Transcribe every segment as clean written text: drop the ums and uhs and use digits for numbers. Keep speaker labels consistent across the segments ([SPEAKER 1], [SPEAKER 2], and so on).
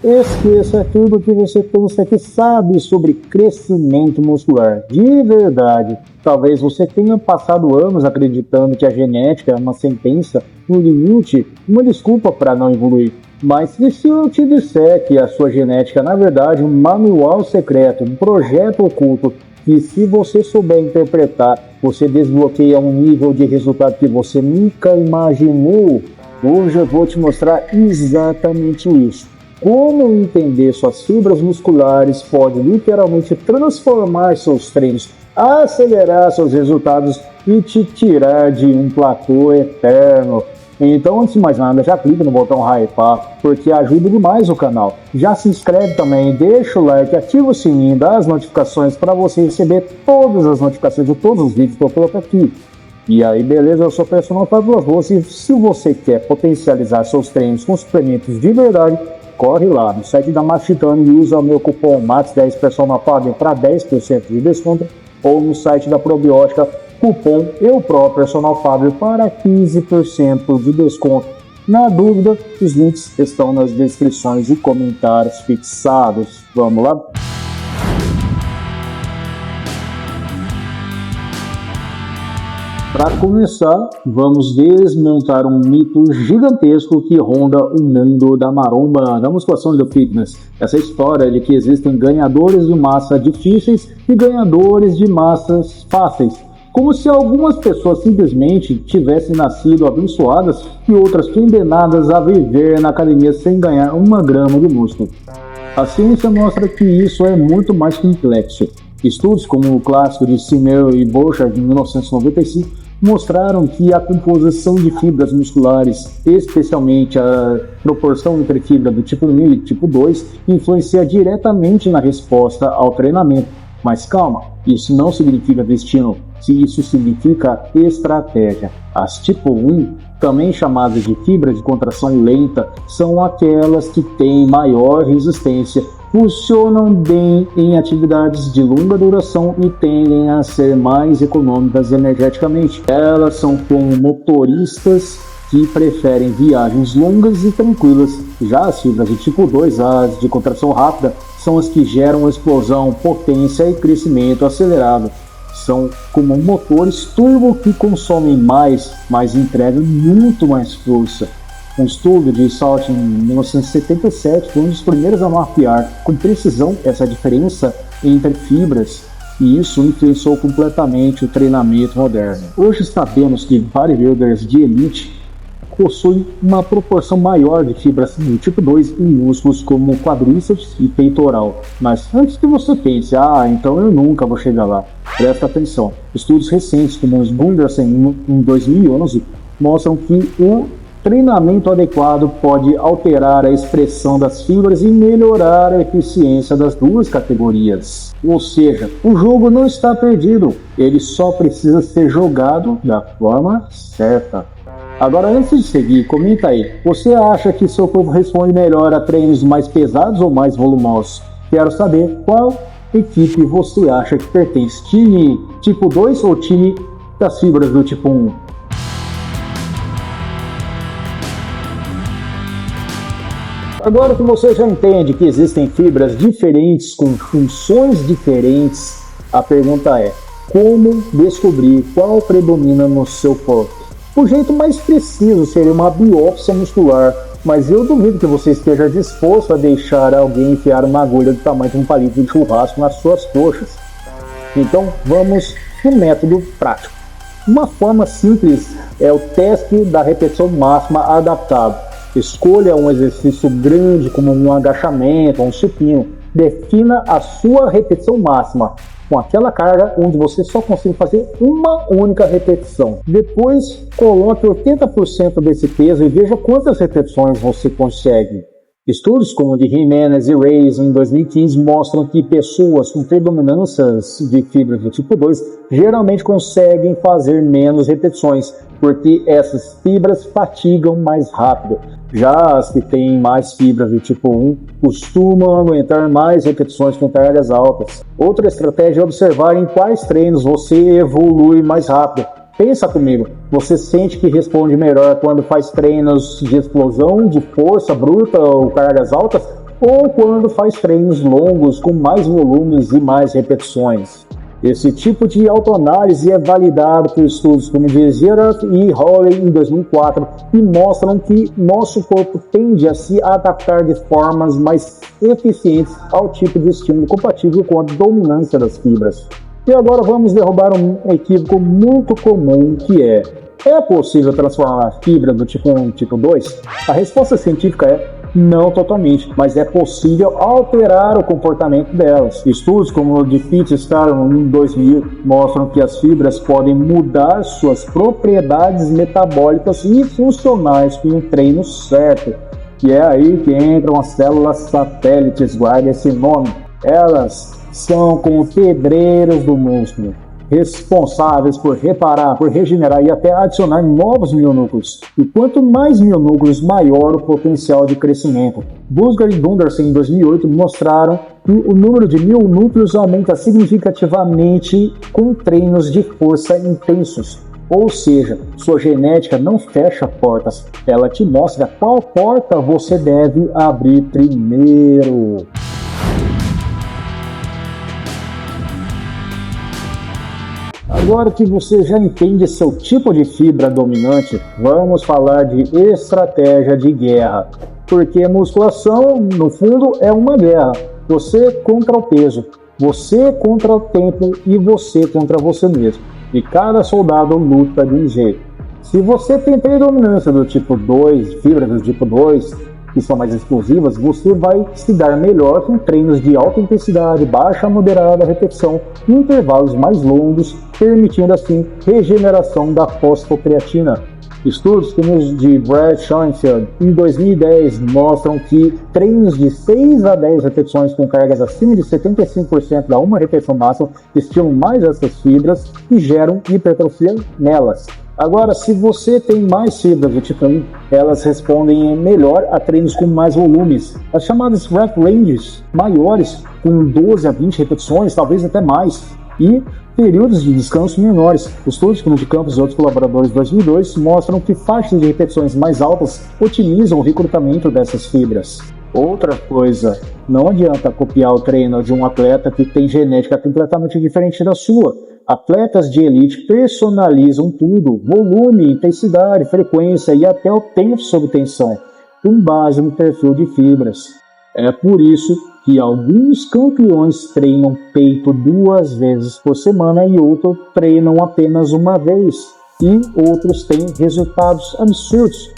[SPEAKER 1] Esqueça tudo que você pensa que sabe sobre crescimento muscular. De verdade, talvez você tenha passado anos acreditando que a genética é uma sentença, um limite, uma desculpa para não evoluir. Mas e se eu te disser que a sua genética, na verdade, é um manual secreto, um projeto oculto, que se você souber interpretar, você desbloqueia um nível de resultado que você nunca imaginou? Hoje eu vou te mostrar exatamente isso. Como entender suas fibras musculares pode literalmente transformar seus treinos, acelerar seus resultados e te tirar de um platô eterno. Então, antes de mais nada, já clica no botão hypar, porque ajuda demais o canal. Já se inscreve também, deixa o like, ativa o sininho das notificações para você receber todas as notificações de todos os vídeos que eu coloco aqui. E aí, beleza? Eu sou o personal Fábio Arroz e se você quer potencializar seus treinos com suplementos de verdade, corre lá no site da Mastitano e usa o meu cupom MAX10 Personal Fábio para 10% de desconto, ou no site da Probiótica, cupom Personal Fábio para 15% de desconto. Na dúvida, os links estão nas descrições e comentários fixados. Vamos lá? Para começar, vamos desmontar um mito gigantesco que ronda o mundo da maromba, da musculação e do fitness. Essa história de que existem ganhadores de massa difíceis e ganhadores de massas fáceis. Como se algumas pessoas simplesmente tivessem nascido abençoadas e outras condenadas a viver na academia sem ganhar uma grama de músculo. A ciência mostra que isso é muito mais complexo. Estudos como o clássico de Simmel e Borchardt de 1995 mostraram que a composição de fibras musculares, especialmente a proporção entre fibra do tipo 1 e tipo 2, influencia diretamente na resposta ao treinamento. Mas calma, isso não significa destino, isso significa estratégia. As tipo 1, também chamadas de fibras de contração lenta, são aquelas que têm maior resistência, funcionam bem em atividades de longa duração e tendem a ser mais econômicas energeticamente. Elas são como motoristas que preferem viagens longas e tranquilas. Já as fibras de tipo 2, as de contração rápida, são as que geram explosão, potência e crescimento acelerado. São como motores turbo que consomem mais, mas entregam muito mais força. Um estudo de Salt em 1977 foi um dos primeiros a mapear com precisão essa diferença entre fibras, e isso influenciou completamente o treinamento moderno. Hoje sabemos que bodybuilders de elite possuem uma proporção maior de fibras do tipo 2 em músculos como quadríceps e peitoral. Mas antes que você pense, então eu nunca vou chegar lá, presta atenção. Estudos recentes, como os Gundersen em 2011, mostram que o treinamento adequado pode alterar a expressão das fibras e melhorar a eficiência das duas categorias. Ou seja, o jogo não está perdido, ele só precisa ser jogado da forma certa. Agora, antes de seguir, comenta aí, você acha que seu corpo responde melhor a treinos mais pesados ou mais volumosos? Quero saber qual equipe você acha que pertence, time tipo 2 ou time das fibras do tipo 1? Agora que você já entende que existem fibras diferentes com funções diferentes, a pergunta é: como descobrir qual predomina no seu corpo? O jeito mais preciso seria uma biópsia muscular, mas eu duvido que você esteja disposto a deixar alguém enfiar uma agulha do tamanho de um palito de churrasco nas suas coxas. Então vamos no método prático. Uma forma simples é o teste da repetição máxima adaptado. Escolha um exercício grande como um agachamento ou um supino. Defina a sua repetição máxima com aquela carga onde você só consegue fazer uma única repetição. Depois, coloque 80% desse peso e veja quantas repetições você consegue. Estudos como o de Jimenez e Reis em 2015 mostram que pessoas com predominâncias de fibras do tipo 2 geralmente conseguem fazer menos repetições, porque essas fibras fatigam mais rápido. Já as que têm mais fibras do tipo 1 costumam aguentar mais repetições com cargas altas. Outra estratégia é observar em quais treinos você evolui mais rápido. Pensa comigo, você sente que responde melhor quando faz treinos de explosão, de força bruta ou cargas altas, ou quando faz treinos longos com mais volumes e mais repetições. Esse tipo de autoanálise é validado por estudos como de Zierat e Hawley em 2004 e mostram que nosso corpo tende a se adaptar de formas mais eficientes ao tipo de estímulo compatível com a dominância das fibras. E agora vamos derrubar um equívoco muito comum que é possível transformar a fibra do tipo 1 em tipo 2? A resposta científica é não totalmente, mas é possível alterar o comportamento delas. Estudos como o de Pittstar em 2000 mostram que as fibras podem mudar suas propriedades metabólicas e funcionais com o treino certo. E é aí que entram as células satélites, guarde esse nome. Elas são como pedreiros do músculo, responsáveis por reparar, por regenerar e até adicionar novos mionúcleos. E quanto mais mionúcleos, maior o potencial de crescimento. Busger e Gundersen, em 2008, mostraram que o número de mionúcleos aumenta significativamente com treinos de força intensos. Ou seja, sua genética não fecha portas, ela te mostra qual porta você deve abrir primeiro. Agora que você já entende seu tipo de fibra dominante, vamos falar de estratégia de guerra. Porque a musculação, no fundo, é uma guerra. Você contra o peso, você contra o tempo e você contra você mesmo. E cada soldado luta de um jeito. Se você tem predominância do tipo 2, fibras do tipo 2, que são mais explosivas, você vai se dar melhor com treinos de alta intensidade, baixa a moderada repetição, em intervalos mais longos, permitindo assim regeneração da fosfocreatina. Estudos como os de Brad Schoenfeld em 2010 mostram que treinos de 6 a 10 repetições com cargas acima de 75% da uma repetição máxima estimulam mais essas fibras e geram hipertrofia nelas. Agora, se você tem mais fibras do tipo 1, elas respondem melhor a treinos com mais volumes. As chamadas rep ranges maiores, com 12 a 20 repetições, talvez até mais, e períodos de descanso menores. Estudos como de Campos e outros colaboradores de 2002 mostram que faixas de repetições mais altas otimizam o recrutamento dessas fibras. Outra coisa, não adianta copiar o treino de um atleta que tem genética completamente diferente da sua. Atletas de elite personalizam tudo, volume, intensidade, frequência e até o tempo sob tensão, com base no perfil de fibras. É por isso que alguns campeões treinam peito 2 vezes por semana e outros treinam apenas uma vez, e outros têm resultados absurdos.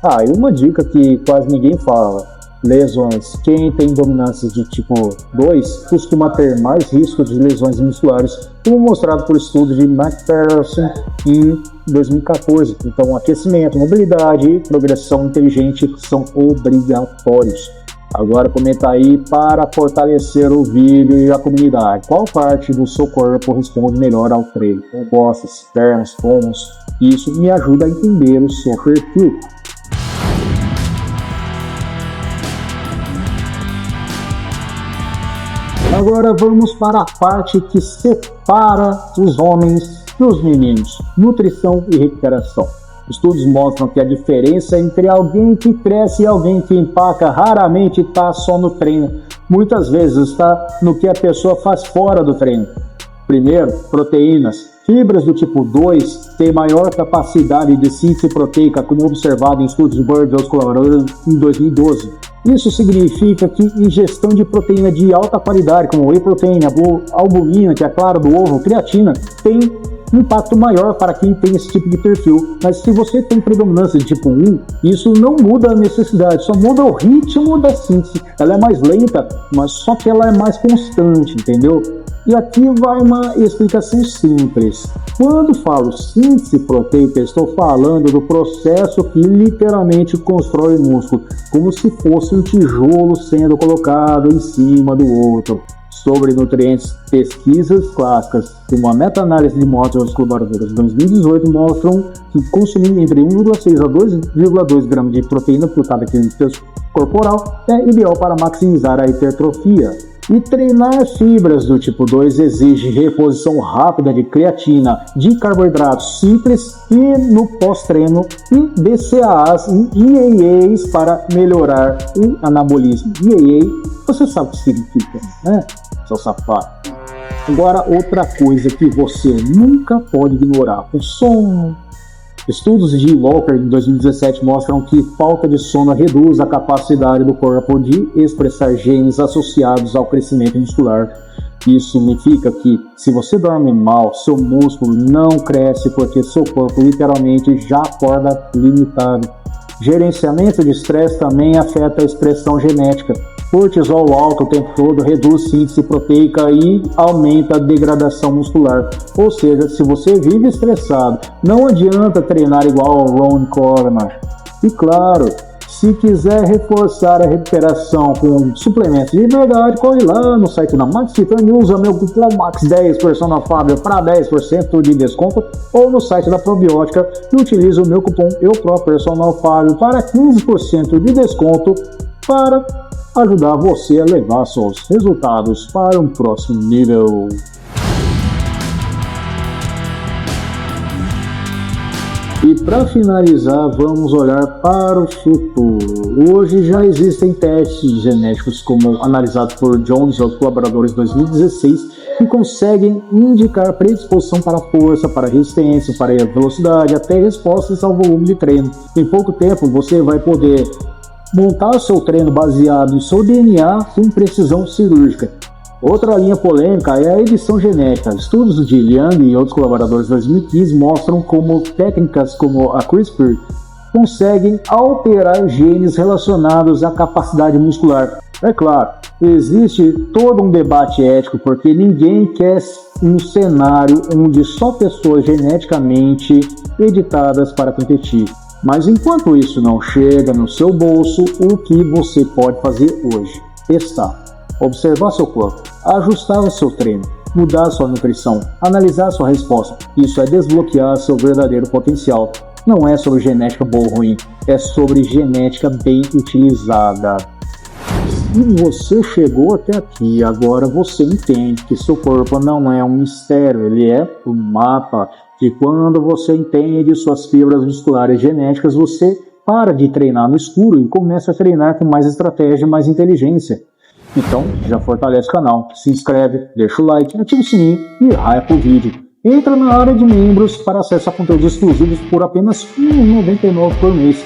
[SPEAKER 1] E uma dica que quase ninguém fala: lesões. Quem tem dominância de tipo 2 costuma ter mais risco de lesões musculares, como mostrado por estudo de McPherson em 2014. Então, aquecimento, mobilidade e progressão inteligente são obrigatórios. Agora comenta aí para fortalecer o vídeo e a comunidade. Qual parte do seu corpo responde melhor ao treino? Costas, pernas, ombros. Isso me ajuda a entender o seu perfil. Agora vamos para a parte que separa os homens dos meninos: nutrição e recuperação. Estudos mostram que a diferença entre alguém que cresce e alguém que empaca raramente está só no treino. Muitas vezes está no que a pessoa faz fora do treino. Primeiro, proteínas. Fibras do tipo 2 têm maior capacidade de síntese proteica, como observado em estudos de Bird e outros colaboradores em 2012. Isso significa que ingestão de proteína de alta qualidade, como whey protein, albumina, que é a clara do ovo, creatina, tem impacto maior para quem tem esse tipo de perfil. Mas se você tem predominância de tipo 1, isso não muda a necessidade, só muda o ritmo da síntese. Ela é mais lenta, mas só que ela é mais constante, entendeu? E aqui vai uma explicação simples. Quando falo síntese proteica, estou falando do processo que literalmente constrói o músculo, como se fosse um tijolo sendo colocado em cima do outro. Sobre nutrientes, pesquisas clássicas, como a meta-análise de Motter e os colaboradores de 2018 mostram que consumir entre 1,6 a 2,2 gramas de proteína por cada quilo de peso corporal é ideal para maximizar a hipertrofia. E treinar fibras do tipo 2 exige reposição rápida de creatina, de carboidratos simples e no pós-treino e BCAAs e EAAs para melhorar o anabolismo. EAA, você sabe o que significa, né, seu safado? Agora, outra coisa que você nunca pode ignorar, o sono. Estudos de Walker em 2017 mostram que falta de sono reduz a capacidade do corpo de expressar genes associados ao crescimento muscular. Isso significa que, se você dorme mal, seu músculo não cresce porque seu corpo literalmente já acorda limitado. Gerenciamento de estresse também afeta a expressão genética. Cortisol alto o tempo todo reduz síntese proteica e aumenta a degradação muscular. Ou seja, se você vive estressado, não adianta treinar igual ao Ron Coleman. E claro, se quiser reforçar a recuperação com suplementos de verdade, corre lá no site da Max Titanium e usa meu cupom MAX10 Personal Fábio para 10% de desconto, ou no site da Probiótica e utiliza o meu cupom Personal Fábio para 15% de desconto para ajudar você a levar seus resultados para um próximo nível. E para finalizar, vamos olhar para o futuro. Hoje já existem testes genéticos como analisados por Jones e os colaboradores em 2016 que conseguem indicar predisposição para força, para resistência, para velocidade, até respostas ao volume de treino. Em pouco tempo você vai poder montar o seu treino baseado em seu DNA sem precisão cirúrgica. Outra linha polêmica é a edição genética. Estudos de Liang e outros colaboradores de 2015 mostram como técnicas como a CRISPR conseguem alterar genes relacionados à capacidade muscular. É claro, existe todo um debate ético porque ninguém quer um cenário onde só pessoas geneticamente editadas para competir. Mas enquanto isso não chega no seu bolso, o que você pode fazer hoje? Testar, observar seu corpo, ajustar o seu treino, mudar sua nutrição, analisar sua resposta. Isso é desbloquear seu verdadeiro potencial. Não é sobre genética boa ou ruim, é sobre genética bem utilizada. Se você chegou até aqui, agora você entende que seu corpo não é um mistério, ele é um mapa. Que quando você entende suas fibras musculares genéticas, você para de treinar no escuro e começa a treinar com mais estratégia e mais inteligência. Então, já fortalece o canal, se inscreve, deixa o like, ativa o sininho e hypa o vídeo. Entra na área de membros para acessar conteúdos exclusivos por apenas R$ 1,99 por mês.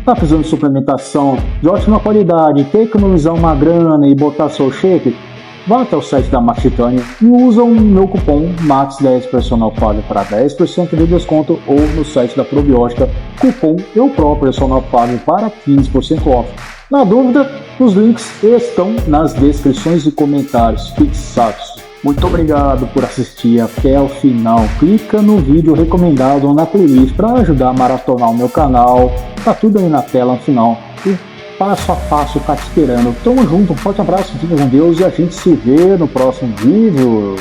[SPEAKER 1] Tá precisando de suplementação de ótima qualidade, quer economizar uma grana e botar seu shape? Vá até o site da Max Titanium e usa o meu cupom MAX10 Personal Fábio para 10% de desconto, ou no site da Probiótica, cupom Personal Fábio para 15% off. Na dúvida, os links estão nas descrições e comentários fixados. Muito obrigado por assistir até o final. Clica no vídeo recomendado ou na playlist para ajudar a maratonar o meu canal. Tá tudo aí na tela no final. E passo a passo tá te esperando. Tamo junto, um forte abraço, fica com Deus e a gente se vê no próximo vídeo.